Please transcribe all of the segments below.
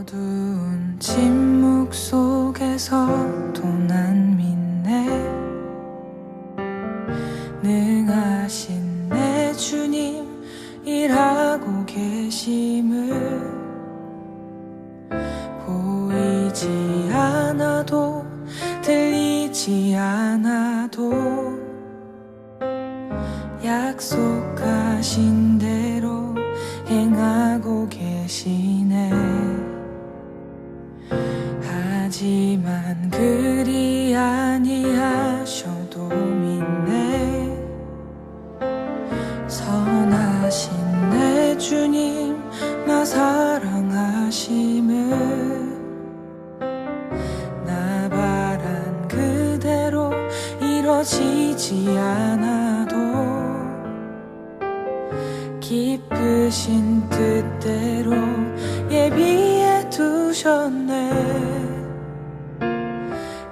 어두운 침묵 속에서도 난 믿네. 능하신 내 주님 일하고 계심을 보이지 않아도 들리지 않아도 약속하신 대로 행하고 계시네. 하지만 그리 아니하셔도 믿네. 선하신 내 주님 나 사랑하심을 나 바란 그대로 이뤄지지 않아도 깊으신 뜻대로 예비해 두셨네.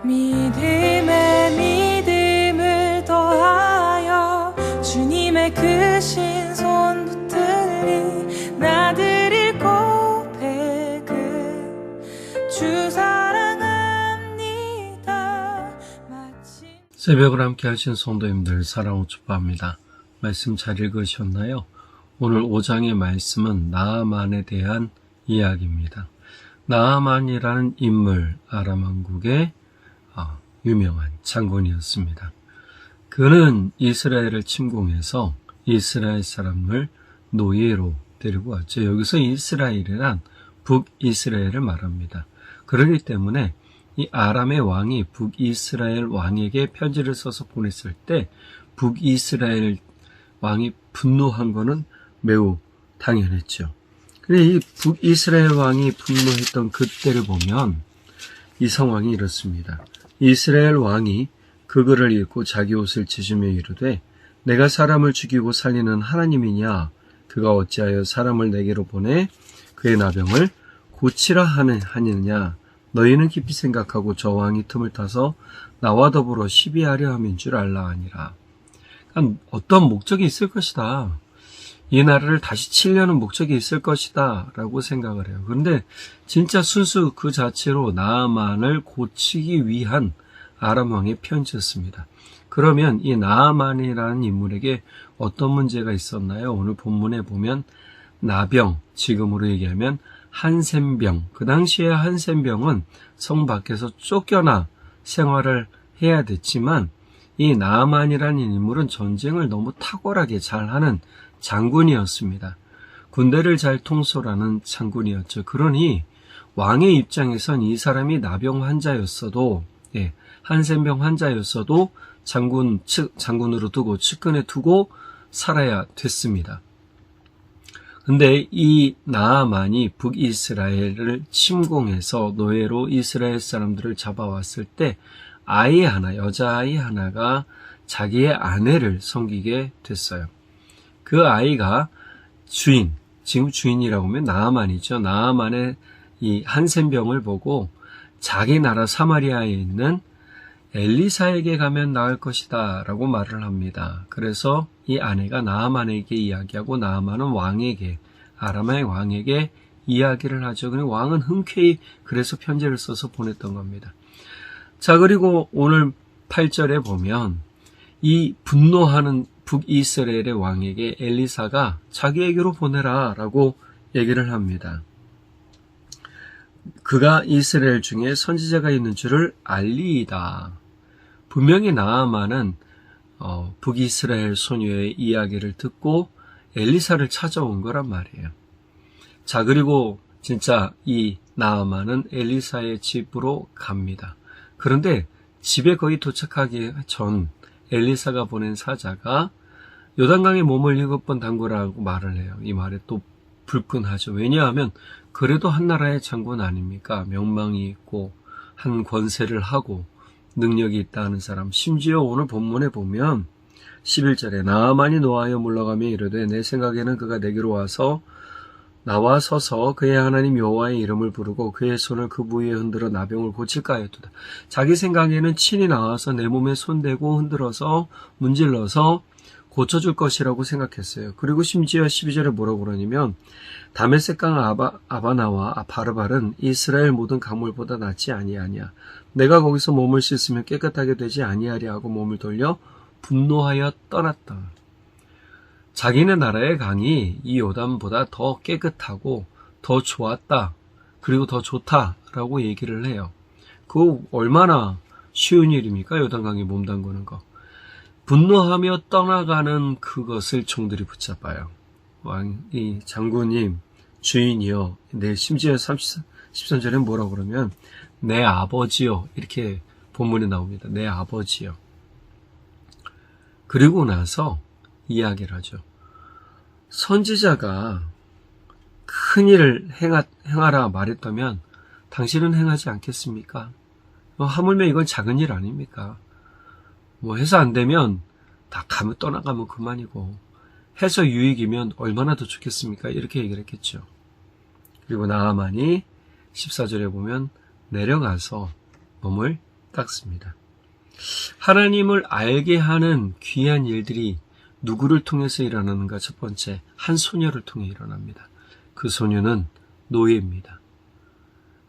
믿음에 믿음을 더하여 주님의 크신 손 붙들리 나드릴 고백은 주 사랑합니다. 새벽을 함께 하신 성도님들 사랑으로 축복합니다. 말씀 잘 읽으셨나요? 오늘 5장의 말씀은 나아만에 대한 이야기입니다. 나아만이라는 인물, 아람 왕국의 유명한 장군이었습니다. 그는 이스라엘을 침공해서 이스라엘 사람을 노예로 데리고 왔죠. 여기서 이스라엘이란 북이스라엘을 말합니다. 그렇기 때문에 이 아람의 왕이 북이스라엘 왕에게 편지를 써서 보냈을 때 북이스라엘 왕이 분노한 것은 매우 당연했죠. 근데 이 북이스라엘 왕이 분노했던 그때를 보면 이 상황이 이렇습니다. 이스라엘 왕이 그 글을 읽고 자기 옷을 찢으며 이르되 내가 사람을 죽이고 살리는 하나님이냐? 그가 어찌하여 사람을 내게로 보내 그의 나병을 고치라 하느냐? 너희는 깊이 생각하고 저 왕이 틈을 타서 나와 더불어 시비하려 함인 줄 알라 하니라. 그러니까 어떤 목적이 있을 것이다. 이 나라를 다시 치려는 목적이 있을 것이다 라고 생각을 해요. 그런데 진짜 순수 그 자체로 나아만을 고치기 위한 아람 왕의 편지였습니다. 그러면 이 나아만이라는 인물에게 어떤 문제가 있었나요? 오늘 본문에 보면 나병, 지금으로 얘기하면 한센병, 그 당시에 한센병은 성 밖에서 쫓겨나 생활을 해야 됐지만 이 나아만이라는 인물은 전쟁을 너무 탁월하게 잘하는 장군이었습니다. 군대를 잘 통솔하는 장군이었죠. 그러니 왕의 입장에선 이 사람이 나병 환자였어도, 한센병 환자였어도 장군으로 두고 측근에 두고 살아야 됐습니다. 근데 이 나아만이 북이스라엘을 침공해서 노예로 이스라엘 사람들을 잡아왔을 때 여자아이 하나가 자기의 아내를 섬기게 됐어요. 그 아이가 지금 주인이라고 하면 나아만이죠. 나아만의 이 한센병을 보고 자기 나라 사마리아에 있는 엘리사에게 가면 나을 것이다 라고 말을 합니다. 그래서 이 아내가 나아만에게 이야기하고 나아만은 아람의 왕에게 이야기를 하죠. 그리고 왕은 흔쾌히 그래서 편지를 써서 보냈던 겁니다. 자, 그리고 오늘 8절에 보면 이 분노하는 북이스라엘의 왕에게 엘리사가 자기에게로 보내라 라고 얘기를 합니다. 그가 이스라엘 중에 선지자가 있는 줄을 알리이다. 분명히 나아만은 북이스라엘 소녀의 이야기를 듣고 엘리사를 찾아온 거란 말이에요. 자, 그리고 진짜 이 나아만은 엘리사의 집으로 갑니다. 그런데 집에 거의 도착하기 전 엘리사가 보낸 사자가 요단강에 몸을 7번 담그라고 말을 해요. 이 말에 또 불끈하죠. 왜냐하면 그래도 한 나라의 장군 아닙니까? 명망이 있고 한 권세를 하고 능력이 있다는 사람. 심지어 오늘 본문에 보면 11절에 나아만이 노하여 물러가며 이르되 내 생각에는 그가 내게로 와서 나와 서서 그의 하나님 여호와의 이름을 부르고 그의 손을 그 부위에 흔들어 나병을 고칠까 하였도다. 자기 생각에는 친히 나와서 내 몸에 손대고 흔들어서 문질러서 고쳐줄 것이라고 생각했어요. 그리고 심지어 12절에 뭐라고 그러냐면 다메섹강 아바나와 바르발은 이스라엘 모든 강물보다 낫지 아니하냐. 내가 거기서 몸을 씻으면 깨끗하게 되지 아니하랴 하고 몸을 돌려 분노하여 떠났다. 자기네 나라의 강이 이 요단보다 더 깨끗하고 더 좋았다. 그리고 더 좋다라고 얘기를 해요. 그거 얼마나 쉬운 일입니까? 요단강에 몸 담그는 거. 분노하며 떠나가는 그것을 종들이 붙잡아요. 이 장군님, 주인이여, 심지어 13절에 뭐라고 그러면 내 아버지요, 이렇게 본문에 나옵니다. 내 아버지요. 그리고 나서 이야기를 하죠. 선지자가 큰 일을 행하라 말했다면 당신은 행하지 않겠습니까? 하물며 이건 작은 일 아닙니까? 뭐 해서 안 되면 다 떠나가면 그만이고 해서 유익이면 얼마나 더 좋겠습니까? 이렇게 얘기를 했겠죠. 그리고 나아만이 14절에 보면 내려가서 몸을 닦습니다. 하나님을 알게 하는 귀한 일들이 누구를 통해서 일어나는가? 첫 번째, 한 소녀를 통해 일어납니다. 그 소녀는 노예입니다.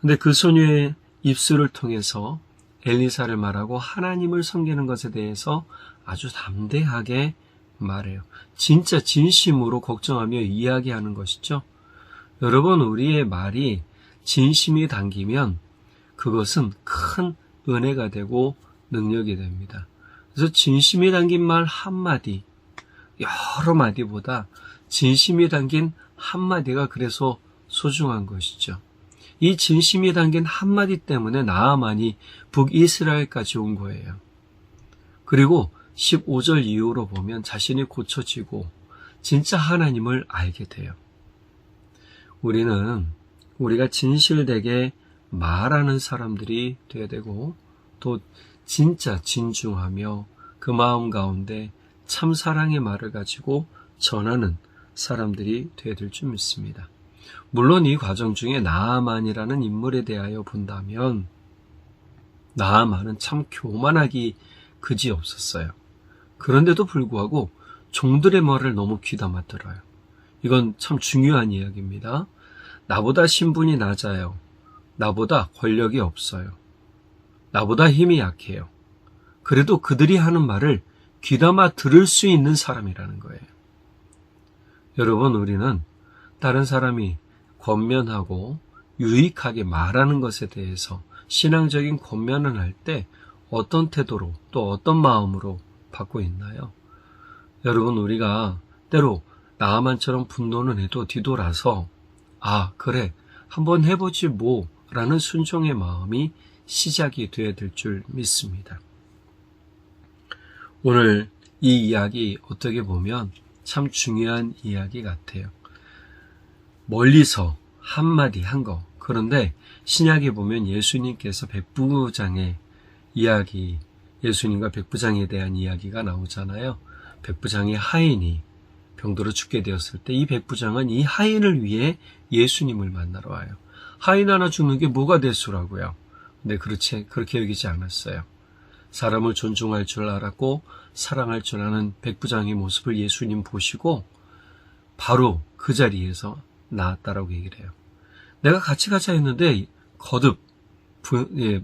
근데 그 소녀의 입술을 통해서 엘리사를 말하고 하나님을 섬기는 것에 대해서 아주 담대하게 말해요. 진짜 진심으로 걱정하며 이야기하는 것이죠. 여러분, 우리의 말이 진심이 담기면 그것은 큰 은혜가 되고 능력이 됩니다. 그래서 진심이 담긴 말 한마디, 여러 마디보다 진심이 담긴 한마디가 그래서 소중한 것이죠. 이 진심이 담긴 한마디 때문에 나아만이 북이스라엘까지 온 거예요. 그리고 15절 이후로 보면 자신이 고쳐지고 진짜 하나님을 알게 돼요. 우리가 진실되게 말하는 사람들이 돼야 되고 또 진짜 진중하며 그 마음 가운데 참 사랑의 말을 가지고 전하는 사람들이 돼야 될 줄 믿습니다. 물론 이 과정 중에 나아만이라는 인물에 대하여 본다면 나아만은 참 교만하기 그지없었어요. 그런데도 불구하고 종들의 말을 너무 귀담아 들어요. 이건 참 중요한 이야기입니다. 나보다 신분이 낮아요. 나보다 권력이 없어요. 나보다 힘이 약해요. 그래도 그들이 하는 말을 귀담아 들을 수 있는 사람이라는 거예요. 여러분, 우리는 다른 사람이 권면하고 유익하게 말하는 것에 대해서 신앙적인 권면을 할 때 어떤 태도로 또 어떤 마음으로 받고 있나요? 여러분, 우리가 때로 나아만처럼 분노는 해도 뒤돌아서 그래, 한번 해보지 뭐 라는 순종의 마음이 시작이 되어야 될 줄 믿습니다. 오늘 이 이야기 어떻게 보면 참 중요한 이야기 같아요. 멀리서 한마디 한 거. 그런데 신약에 보면 예수님께서 백부장의 이야기, 예수님과 백부장에 대한 이야기가 나오잖아요. 백부장의 하인이 병들어 죽게 되었을 때 이 백부장은 이 하인을 위해 예수님을 만나러 와요. 하인 하나 죽는 게 뭐가 대수라고요. 근데 그렇게 여기지 않았어요. 사람을 존중할 줄 알았고 사랑할 줄 아는 백부장의 모습을 예수님 보시고 바로 그 자리에서 나았다라고 얘기를 해요. 내가 같이 가자 했는데 거듭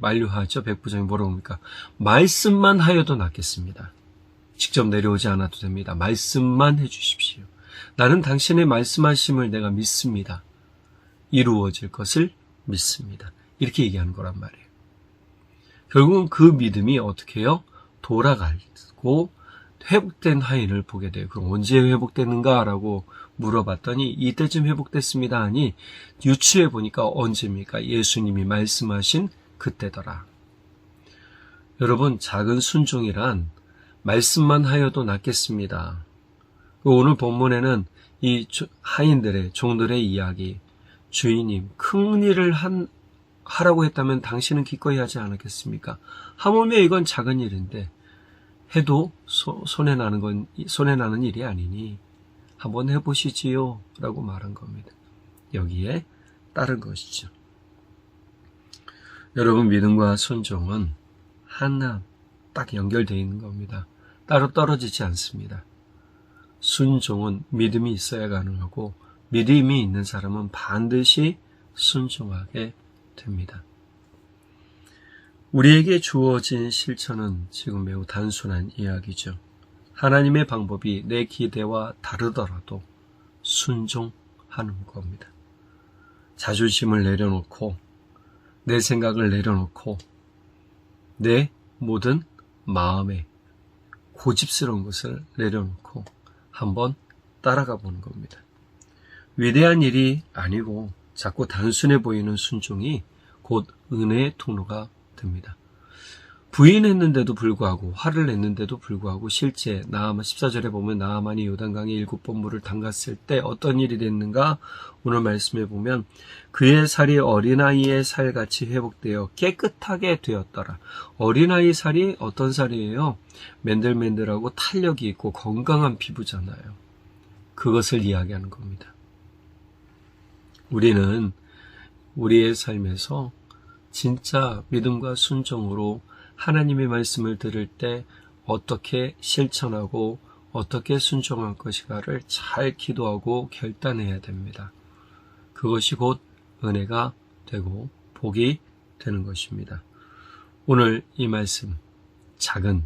만류하죠. 백부장이 뭐라고 합니까? 말씀만 하여도 낫겠습니다. 직접 내려오지 않아도 됩니다. 말씀만 해주십시오. 나는 당신의 말씀하심을 내가 믿습니다. 이루어질 것을 믿습니다. 이렇게 얘기하는 거란 말이에요. 결국은 그 믿음이 어떻게 해요? 돌아가고 회복된 하인을 보게 돼요. 그럼 언제 회복됐는가라고 물어봤더니 이때쯤 회복됐습니다 하니 유추해 보니까 언제입니까? 예수님이 말씀하신 그때더라. 여러분, 작은 순종이란 말씀만 하여도 낫겠습니다. 오늘 본문에는 이 하인들의, 종들의 이야기, 주인님 큰 일을 하라고 했다면 당신은 기꺼이 하지 않았겠습니까? 하물며 이건 작은 일인데 해도 손해나는 일이 아니니 한번 해보시지요 라고 말한 겁니다. 여기에 따른 것이죠. 여러분, 믿음과 순종은 하나 딱 연결되어 있는 겁니다. 따로 떨어지지 않습니다. 순종은 믿음이 있어야 가능하고 믿음이 있는 사람은 반드시 순종하게 됩니다. 우리에게 주어진 실천은 지금 매우 단순한 이야기죠. 하나님의 방법이 내 기대와 다르더라도 순종하는 겁니다. 자존심을 내려놓고 내 생각을 내려놓고 내 모든 마음에 고집스러운 것을 내려놓고 한번 따라가 보는 겁니다. 위대한 일이 아니고 자꾸 단순해 보이는 순종이 곧 은혜의 통로가 됩니다. 부인했는데도 불구하고 화를 냈는데도 불구하고 실제 나아만 14절에 보면 나아만이 요단강에 7번 물을 담갔을 때 어떤 일이 됐는가 오늘 말씀에 보면 그의 살이 어린아이의 살같이 회복되어 깨끗하게 되었더라. 어린아이 살이 어떤 살이에요? 맨들맨들하고 탄력이 있고 건강한 피부잖아요. 그것을 이야기하는 겁니다. 우리는 우리의 삶에서 진짜 믿음과 순종으로 하나님의 말씀을 들을 때 어떻게 실천하고 어떻게 순종할 것인가를 잘 기도하고 결단해야 됩니다. 그것이 곧 은혜가 되고 복이 되는 것입니다. 오늘 이 말씀, 작은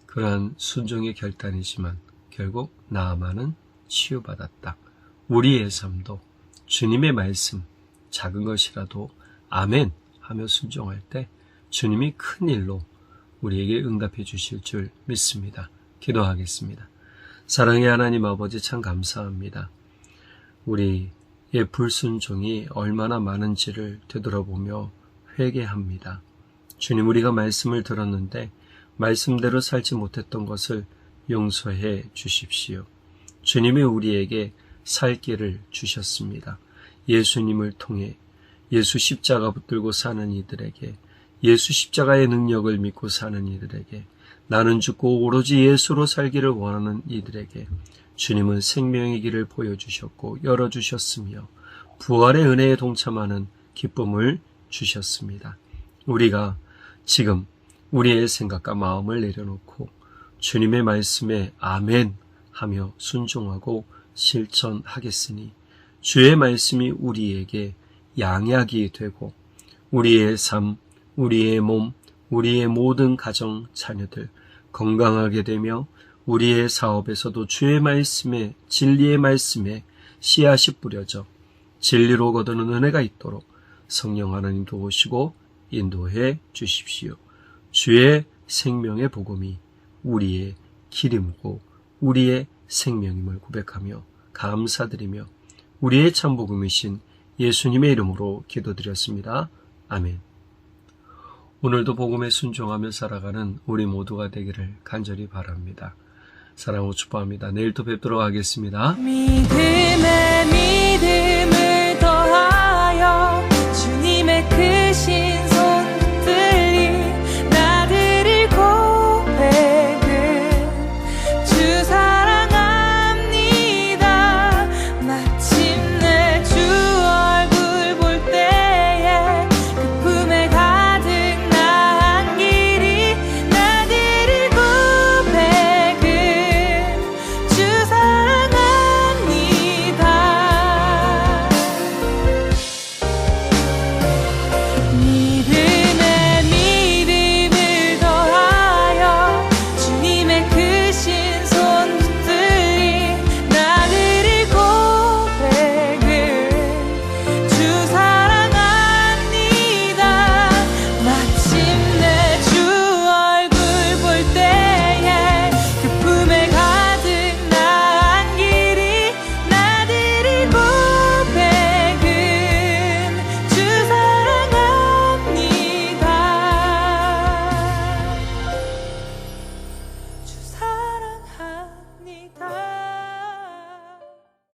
그러한 순종의 결단이지만 결국 나아만은 치유받았다. 우리의 삶도 주님의 말씀, 작은 것이라도 아멘 하며 순종할 때 주님이 큰 일로 우리에게 응답해 주실 줄 믿습니다. 기도하겠습니다. 사랑의 하나님 아버지 참 감사합니다. 우리의 불순종이 얼마나 많은지를 되돌아보며 회개합니다. 주님, 우리가 말씀을 들었는데 말씀대로 살지 못했던 것을 용서해 주십시오. 주님이 우리에게 살 길을 주셨습니다. 예수님을 통해 예수 십자가 붙들고 사는 이들에게, 예수 십자가의 능력을 믿고 사는 이들에게, 나는 죽고 오로지 예수로 살기를 원하는 이들에게 주님은 생명의 길을 보여주셨고 열어주셨으며 부활의 은혜에 동참하는 기쁨을 주셨습니다. 우리가 지금 우리의 생각과 마음을 내려놓고 주님의 말씀에 아멘 하며 순종하고 실천하겠으니 주의 말씀이 우리에게 양약이 되고 우리의 삶, 우리의 몸, 우리의 모든 가정, 자녀들 건강하게 되며 우리의 사업에서도 주의 말씀에, 진리의 말씀에 씨앗이 뿌려져 진리로 거두는 은혜가 있도록 성령 하나님 도우시고 인도해 주십시오. 주의 생명의 복음이 우리의 길임이고 우리의 생명임을 고백하며 감사드리며 우리의 참 복음이신 예수님의 이름으로 기도드렸습니다. 아멘. 오늘도 복음에 순종하며 살아가는 우리 모두가 되기를 간절히 바랍니다. 사랑하고 축복합니다. 내일 또 뵙도록 하겠습니다. 믿음의